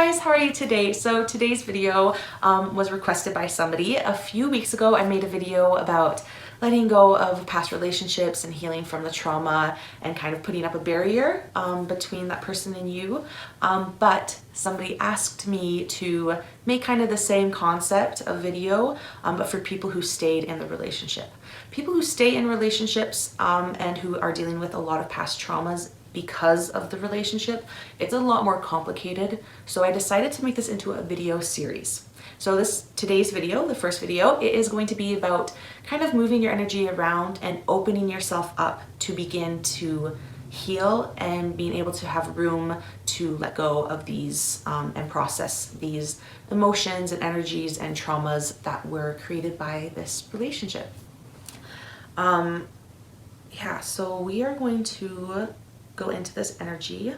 guys, how are you today? So today's video was requested by somebody. A few weeks ago I made a video about letting go of past relationships and healing from the trauma and kind of putting up a barrier between that person and you. But somebody asked me to make kind of the same concept of video, but for people who stayed in the relationship. People who stay in relationships and who are dealing with a lot of past traumas because of the relationship, it's a lot more complicated. So I decided to make this into a video series. So today's video, the first video, it is going to be about kind of moving your energy around and opening yourself up to begin to heal and being able to have room to let go of these and process these emotions and energies and traumas that were created by this relationship. Yeah, so we are going to go into this energy.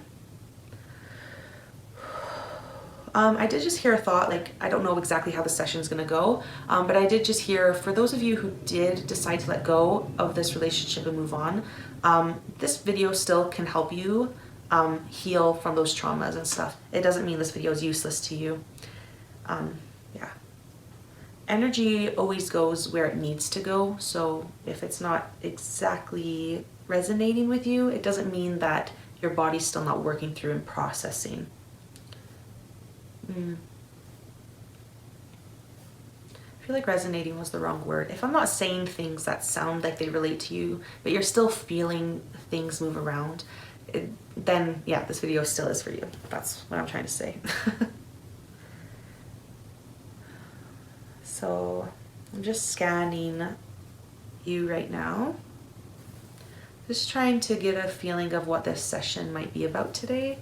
I did just hear a thought, like I don't know exactly how the session is going to go, but I did just hear, for those of you who did decide to let go of this relationship and move on, this video still can help you heal from those traumas and stuff. It doesn't mean this video is useless to you. Yeah. Energy always goes where it needs to go, so if it's not exactly resonating with you, it doesn't mean that your body's still not working through and processing. I feel like resonating was the wrong word. If I'm not saying things that sound like they relate to you, but you're still feeling things move around, then yeah, this video still is for you. That's what I'm trying to say. So I'm just scanning you right now. Just trying to get a feeling of what this session might be about today.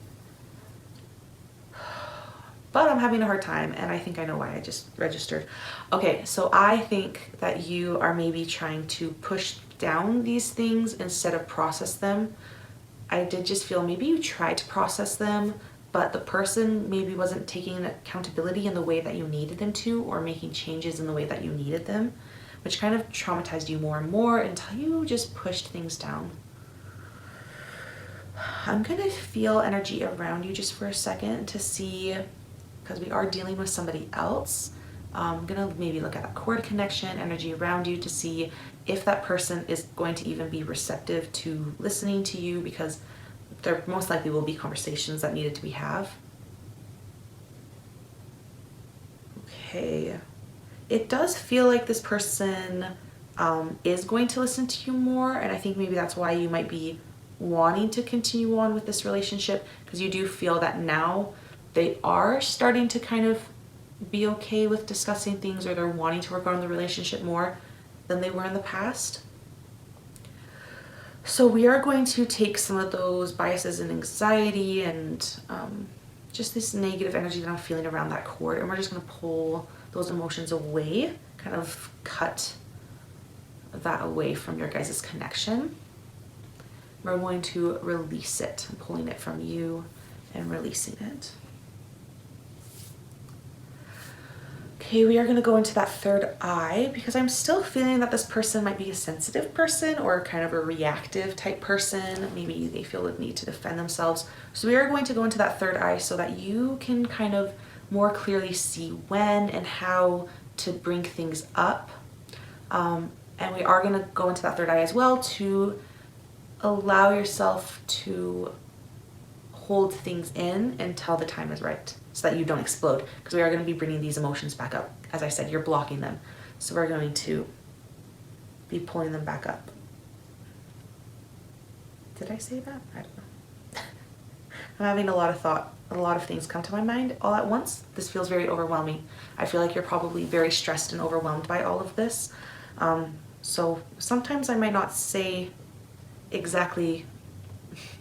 But I'm having a hard time, and I think I know why. I just registered. Okay, so I think that you are maybe trying to push down these things instead of process them. I did just feel maybe you tried to process them, but the person maybe wasn't taking accountability in the way that you needed them to, or making changes in the way that you needed them, which kind of traumatized you more and more until you just pushed things down. I'm gonna feel energy around you just for a second to see, because we are dealing with somebody else. I'm gonna maybe look at a cord connection, energy around you, to see if that person is going to even be receptive to listening to you, because there most likely will be conversations that needed to be had. Okay. It does feel like this person is going to listen to you more, and I think maybe that's why you might be wanting to continue on with this relationship, because you do feel that now they are starting to kind of be okay with discussing things, or they're wanting to work on the relationship more than they were in the past. So we are going to take some of those biases and anxiety and just this negative energy that I'm feeling around that cord, and we're just going to pull those emotions away, kind of cut that away from your guys' connection. We're going to release it. I'm pulling it from you and releasing it. Okay, we are going to go into that third eye, because I'm still feeling that this person might be a sensitive person or kind of a reactive type person. Maybe they feel the need to defend themselves. So we are going to go into that third eye so that you can kind of more clearly see when and how to bring things up. And we are going to go into that third eye as well to allow yourself to hold things in until the time is right, so that you don't explode, because we are going to be bringing these emotions back up. As I said, you're blocking them, so we're going to be pulling them back up. Did I say that? I don't know. I'm having a lot of things come to my mind all at once. This feels very overwhelming. I feel like you're probably very stressed and overwhelmed by all of this. So sometimes I might not say exactly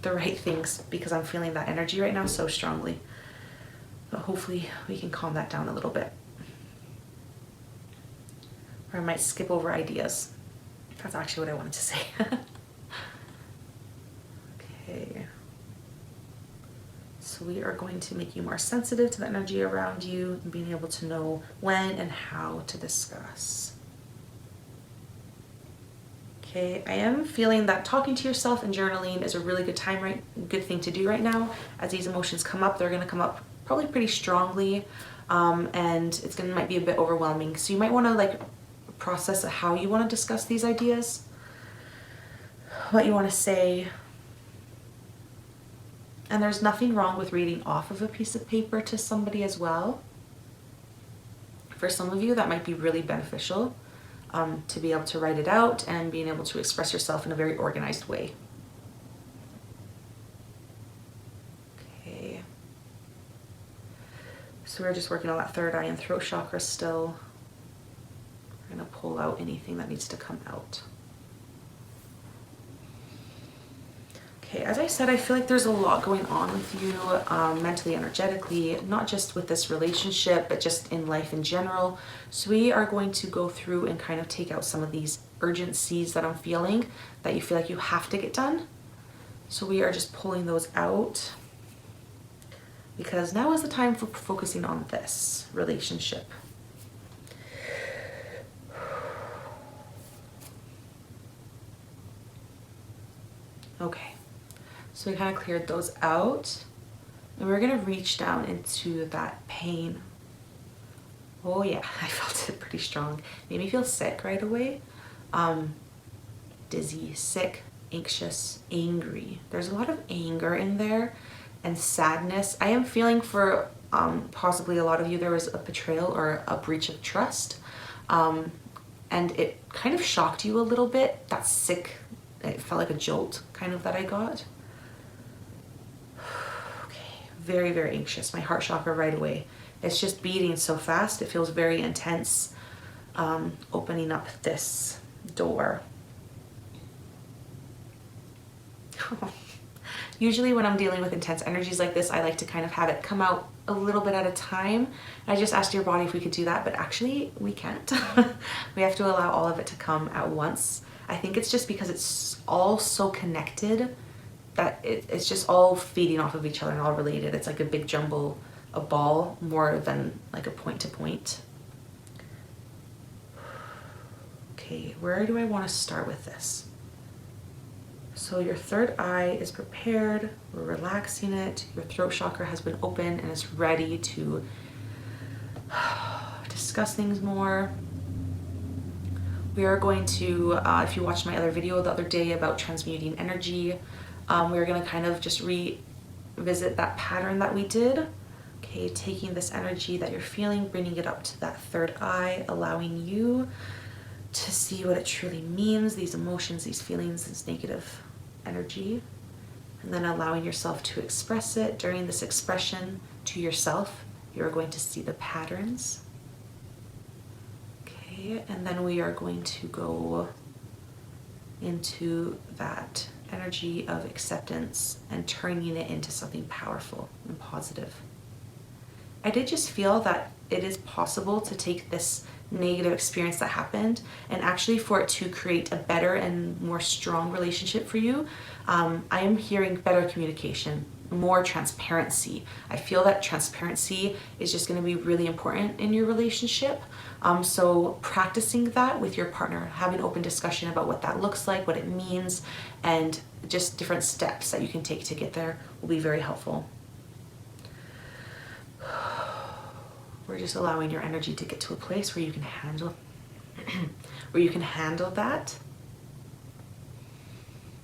the right things, because I'm feeling that energy right now so strongly. But hopefully we can calm that down a little bit. Or I might skip over ideas. That's actually what I wanted to say. Okay. So we are going to make you more sensitive to the energy around you and being able to know when and how to discuss. Okay, I am feeling that talking to yourself and journaling is a really good thing to do right now. As these emotions come up, they're going to come up probably pretty strongly, and might be a bit overwhelming. So you might want to like process how you want to discuss these ideas, what you want to say. And there's nothing wrong with reading off of a piece of paper to somebody as well. For some of you, that might be really beneficial, to be able to write it out and being able to express yourself in a very organized way. Okay. So we're just working on that third eye and throat chakra still. We're going to pull out anything that needs to come out. Okay, as I said, I feel like there's a lot going on with you, mentally, energetically, not just with this relationship, but just in life in general. So we are going to go through and kind of take out some of these urgencies that I'm feeling, that you feel like you have to get done. So we are just pulling those out, because now is the time for focusing on this relationship. Okay. So we kind of cleared those out, and we're going to reach down into that pain. Oh yeah, I felt it pretty strong. Made me feel sick right away. Dizzy, sick, anxious, angry. There's a lot of anger in there and sadness. I am feeling for possibly a lot of you there was a betrayal or a breach of trust, and it kind of shocked you a little bit. That sick, it felt like a jolt kind of that I got. Very, very anxious. My heart chakra right away. It's just beating so fast. It feels very intense, opening up this door. Usually when I'm dealing with intense energies like this, I like to kind of have it come out a little bit at a time. I just asked your body if we could do that, but actually we can't. We have to allow all of it to come at once. I think it's just because it's all so connected that it's just all feeding off of each other and all related. It's like a big jumble, a ball, more than like a point to point. Okay, where do I want to start with this? So your third eye is prepared, we're relaxing it, your throat chakra has been open and is ready to discuss things more. We are going to, if you watched my other video the other day about transmuting energy, we're going to kind of just revisit that pattern that we did. Okay, taking this energy that you're feeling, bringing it up to that third eye, allowing you to see what it truly means, these emotions, these feelings, this negative energy, and then allowing yourself to express it. During this expression to yourself, you're going to see the patterns. Okay, and then we are going to go into that energy of acceptance and turning it into something powerful and positive. I did just feel that it is possible to take this negative experience that happened and actually for it to create a better and more strong relationship for you. I am hearing better communication, more transparency. I feel that transparency is just going to be really important in your relationship. So practicing that with your partner, having open discussion about what that looks like, what it means, and just different steps that you can take to get there will be very helpful. We're just allowing your energy to get to a place where you can handle that.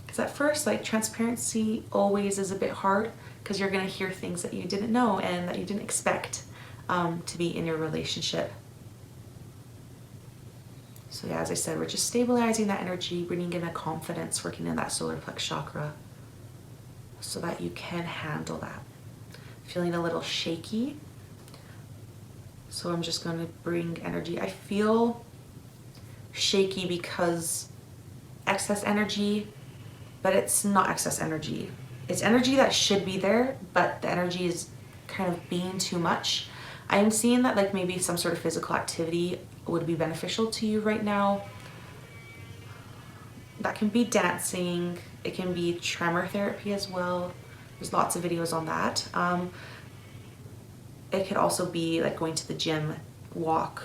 Because at first, like, transparency always is a bit hard because you're going to hear things that you didn't know and that you didn't expect to be in your relationship. So yeah, as I said, we're just stabilizing that energy, bringing in a confidence, working in that solar plex chakra so that you can handle that. Feeling a little shaky. So I'm just going to bring energy. I feel shaky because excess energy, but it's not excess energy. It's energy that should be there, but the energy is kind of being too much. I am seeing that like maybe some sort of physical activity would be beneficial to you right now. That can be dancing. It can be tremor therapy as well. There's lots of videos on that. It could also be like going to the gym, walk,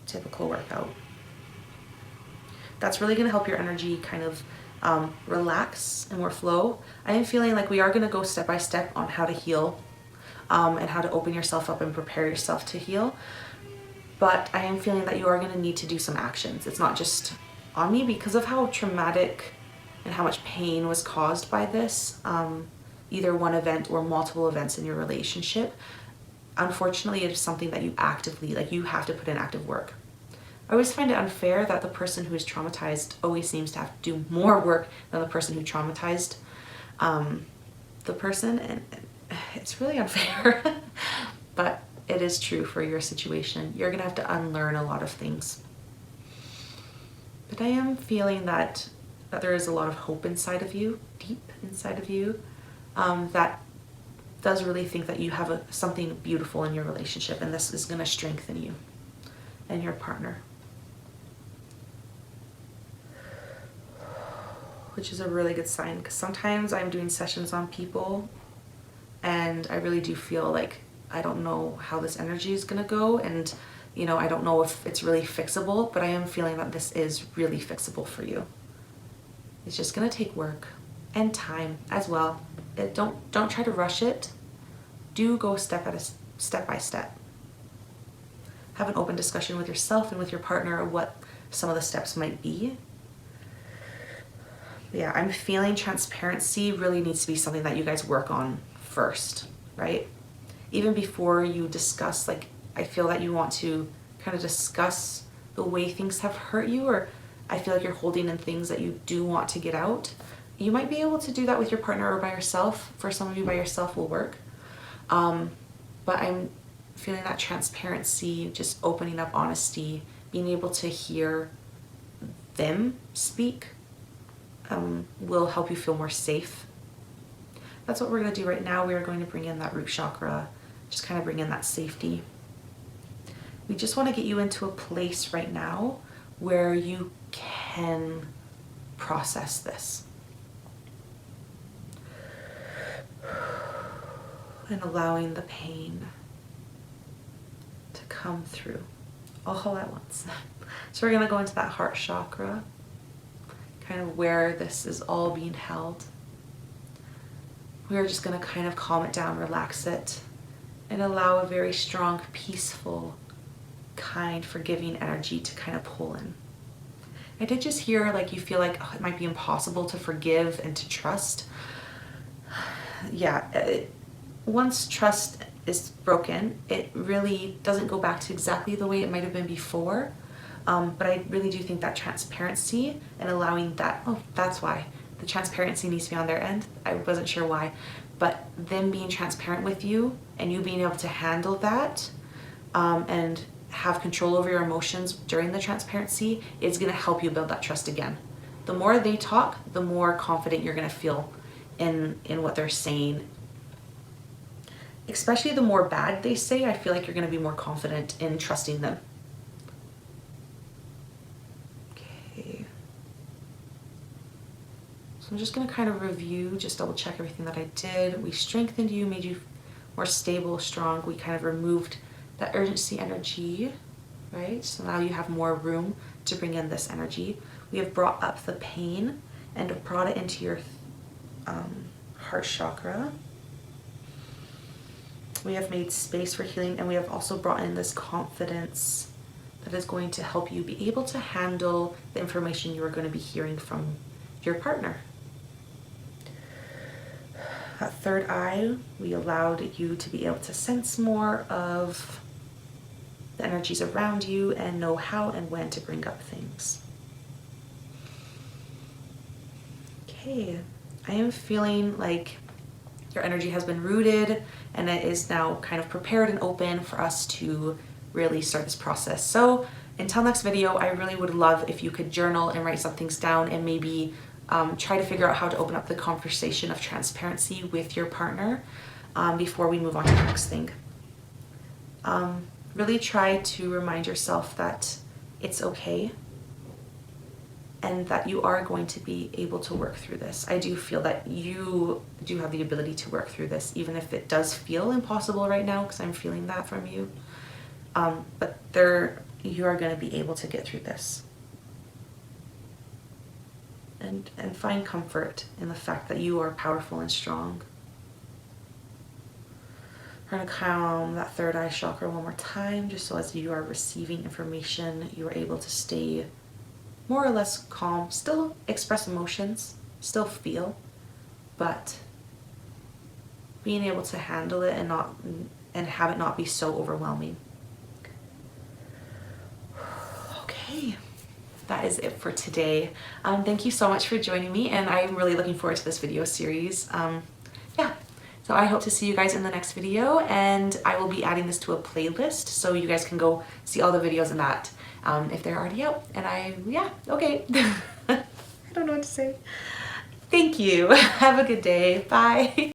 typical workout. That's really going to help your energy kind of relax and more flow. I am feeling like we are going to go step by step on how to heal. and how to open yourself up and prepare yourself to heal. But I am feeling that you are going to need to do some actions. It's not just on me because of how traumatic and how much pain was caused by this, either one event or multiple events in your relationship. Unfortunately, it is something that you actively, like, you have to put in active work. I always find it unfair that the person who is traumatized always seems to have to do more work than the person who traumatized the person, and it's really unfair. But it is true for your situation. You're gonna have to unlearn a lot of things. But I am feeling that there is a lot of hope inside of you, deep inside of you, that does really think that you have something beautiful in your relationship, and this is gonna strengthen you and your partner. Which is a really good sign, because sometimes I'm doing sessions on people and I really do feel like I don't know how this energy is gonna go, and you know, I don't know if it's really fixable, but I am feeling that this is really fixable for you. It's just gonna take work and time as well. Don't try to rush it. Do go step by step. Have an open discussion with yourself and with your partner of what some of the steps might be. Yeah, I'm feeling transparency really needs to be something that you guys work on first, right? Even before you discuss, like, I feel that you want to kind of discuss the way things have hurt you, or I feel like you're holding in things that you do want to get out. You might be able to do that with your partner or by yourself. For some of you, by yourself will work. But I'm feeling that transparency, just opening up, honesty, being able to hear them speak, will help you feel more safe. That's what we're going to do right now. We are going to bring in that root chakra, just kind of bring in that safety. We just want to get you into a place right now where you can process this. And allowing the pain to come through all at once. So we're going to go into that heart chakra, kind of where this is all being held. We're just going to kind of calm it down, relax it, and allow a very strong, peaceful, kind, forgiving energy to kind of pull in. I did just hear like you feel like it might be impossible to forgive and to trust. Yeah, once trust is broken, it really doesn't go back to exactly the way it might have been before. But I really do think that transparency and allowing that, that's why. The transparency needs to be on their end. I wasn't sure why. But them being transparent with you and you being able to handle that and have control over your emotions during the transparency is going to help you build that trust again. The more they talk, the more confident you're going to feel in what they're saying. Especially the more bad they say, I feel like you're going to be more confident in trusting them. Okay. So I'm just going to kind of review, just double check everything that I did. We strengthened you, made you more stable, strong. We kind of removed that urgency energy, right? So now you have more room to bring in this energy. We have brought up the pain and brought it into your heart chakra. We have made space for healing, and we have also brought in this confidence that is going to help you be able to handle the information you are going to be hearing from your partner. That third eye, we allowed you to be able to sense more of the energies around you and know how and when to bring up things. Okay, I am feeling like your energy has been rooted and it is now kind of prepared and open for us to really start this process. So until next video, I really would love if you could journal and write some things down and maybe try to figure out how to open up the conversation of transparency with your partner before we move on to the next thing. Really try to remind yourself that it's okay and that you are going to be able to work through this. I do feel that you do have the ability to work through this, even if it does feel impossible right now, because I'm feeling that from you. But you are going to be able to get through this. And find comfort in the fact that you are powerful and strong. We're gonna calm that third eye chakra one more time, just so as you are receiving information, you are able to stay more or less calm, still express emotions, still feel, but being able to handle it and have it not be so overwhelming. Okay, that is it for today. Thank you so much for joining me, and I'm really looking forward to this video series. Yeah, so I hope to see you guys in the next video, and I will be adding this to a playlist so you guys can go see all the videos in that if they're already out. And yeah, okay. I don't know what to say. Thank you. Have a good day. Bye.